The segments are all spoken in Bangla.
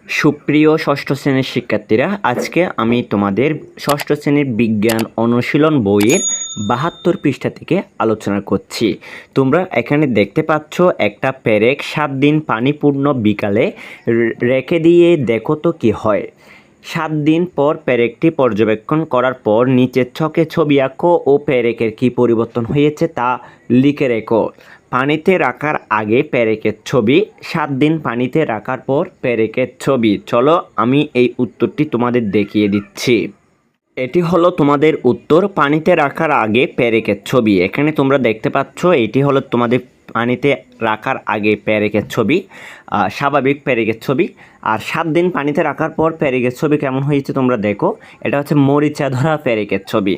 সুপ্রিয় ষষ্ঠ শ্রেণীর শিক্ষার্থীরা, আজকে আমি তোমাদের ষষ্ঠ শ্রেণীর বিজ্ঞান অনুশীলন বইয়ের ৭২ পৃষ্ঠা থেকে আলোচনা করছি। তোমরা এখানে দেখতে পাচ্ছ একটা পেরেক ৭ দিন পানিপূর্ণ বিকালে রেখে দিয়ে দেখো তো কি হয়। ৭ দিন পর পেরেকটি পর্যবেক্ষণ করার পর নিচের ছকে ছবি আঁকো ও পেরেকের কী পরিবর্তন হয়েছে তা লিখে রেখো। পানিতে রাখার আগে পেরেকের ছবি, ৭ দিন পানিতে রাখার পর পেরেকের ছবি। চলো আমি এই উত্তরটি তোমাদের দেখিয়ে দিচ্ছি। এটি হলো তোমাদের উত্তর, পানিতে রাখার আগে পেরেকের ছবি। এখানে তোমরা দেখতে পাচ্ছ এটি হলো তোমাদের পানিতে রাখার আগে পেরেকের ছবি, স্বাভাবিক পেরেকের ছবি। আর ৭ দিন পানিতে রাখার পর পেরেকের ছবি কেমন হয়েছে তোমরা দেখো। এটা হচ্ছে মরিচা ধরা পেরেকের ছবি।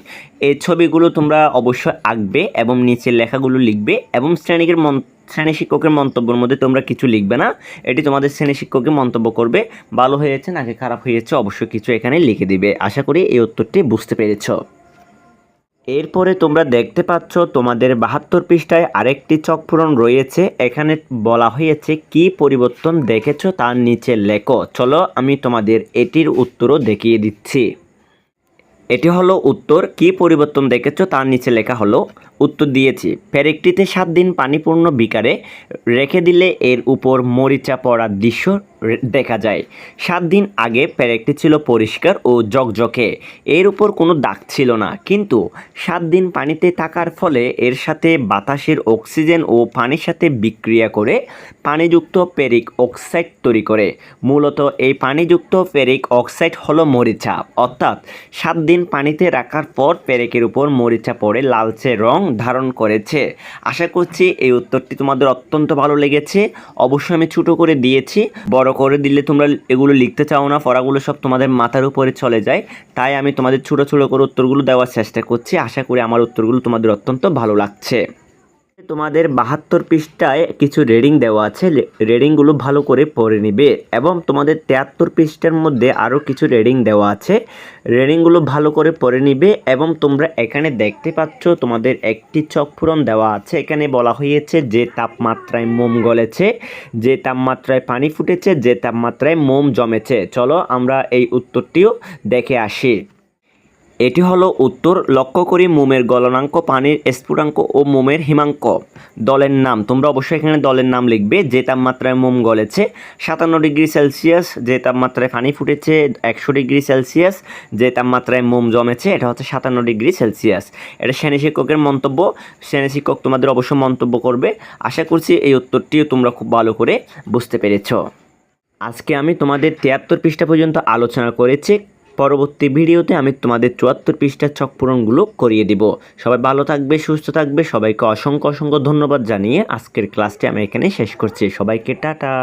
এই ছবিগুলো তোমরা অবশ্যই আঁকবে এবং নিচের লেখাগুলো লিখবে এবং শ্রেণী শিক্ষকের মন্তব্যের মধ্যে তোমরা কিছু লিখবে না। এটি তোমাদের শ্রেণী শিক্ষককে মন্তব্য করবে, ভালো হয়েছে নাকি খারাপ হয়েছে অবশ্যই কিছু এখানে লিখে দিবে। আশা করি এই উত্তরটি বুঝতে পেরেছ। এরপরে তোমরা দেখতে পাচ্ছ তোমাদের ৭২ পৃষ্ঠায় আরেকটি চক পূরণ রয়েছে। এখানে বলা হয়েছে কি পরিবর্তন দেখেছো তার নিচে লেখো। চলো আমি তোমাদের এটির উত্তরও দেখিয়ে দিচ্ছি। এটি হলো উত্তর, কি পরিবর্তন দেখেছো তার নিচে লেখা হলো। উত্তর দিয়েছি, পেরেকটিতে ৭ দিন পানিপূর্ণ বিকারে রেখে দিলে এর উপর মরিচা পড়ার দৃশ্য দেখা যায়। ৭ দিন আগে পেরেকটি ছিল পরিষ্কার ও ঝকঝকে, এর উপর কোনো দাগ ছিল না, কিন্তু ৭ দিন পানিতে থাকার ফলে এর সাথে বাতাসের অক্সিজেন ও পানির সাথে বিক্রিয়া করে পানিযুক্ত ফেরিক অক্সাইড তৈরি করে। মূলত এই পানিযুক্ত ফেরিক অক্সাইড হলো মরিচা। অর্থাৎ ৭ দিন পানিতে রাখার পর পেরেকের উপর মরিচা পড়ে লালচে রং ধারণ করেছে। আশা করছি এই উত্তরটি তোমাদের অত্যন্ত ভালো লেগেছে। অবশ্যই আমি ছোটো করে দিয়েছি, বড় করে দিলে তোমরা এগুলো লিখতে চাও না, পড়াগুলো সব তোমাদের মাথার উপরে চলে যায়। তাই আমি তোমাদের ছোটো ছোটো করে উত্তরগুলো দেওয়ার চেষ্টা করছি। আশা করি আমার উত্তরগুলো তোমাদের অত্যন্ত ভালো লাগছে। তোমাদের ৭২ পৃষ্ঠায় কিছু রিডিং দেওয়া আছে, রিডিংগুলো ভালো করে পড়ে নিবে এবং তোমাদের ৭৩ পৃষ্ঠার মধ্যে আরও কিছু রিডিং দেওয়া আছে, রিডিংগুলো ভালো করে পড়ে নিবে। এবং তোমরা এখানে দেখতে পাচ্ছ তোমাদের একটি চক পূরণ দেওয়া আছে। এখানে বলা হয়েছে যে তাপমাত্রায় মোম গলেছে, যে তাপমাত্রায় পানি ফুটেছে, যে তাপমাত্রায় মোম জমেছে। চলো আমরা এই উত্তরটিও দেখে আসি। এটি হলো উত্তর, লক্ষ্য করি মোমের গলনাঙ্ক, পানির স্ফুটাঙ্ক ও মোমের হিমাঙ্ক। দলের নাম তোমরা অবশ্যই এখানে দলের নাম লিখবে। যে তাপমাত্রায় মোম গলেছে ৫৭ ডিগ্রি সেলসিয়াস, যে তাপমাত্রায় পানি ফুটেছে ১০০ ডিগ্রি সেলসিয়াস, যে তাপমাত্রায় মোম জমেছে এটা হচ্ছে ৫৭ ডিগ্রি সেলসিয়াস। এটা শ্রেণী শিক্ষকের মন্তব্য, শ্রেণী শিক্ষক তোমাদের অবশ্যই মন্তব্য করবে। আশা করছি এই উত্তরটিও তোমরা খুব ভালো করে বুঝতে পেরেছ। আজকে আমি তোমাদের ৭৩ পৃষ্ঠা পর্যন্ত আলোচনা করেছি। পরবর্তী ভিডিওতে আমি তোমাদের ৭৪ পৃষ্ঠার ছক পূরণগুলো করিয়ে দিব। সবাই ভালো থাকবে, সুস্থ থাকবে। সবাইকে অসংখ্য অসংখ্য ধন্যবাদ জানিয়ে আজকের ক্লাসটি আমি এখানে শেষ করছি। সবাইকে টাটা।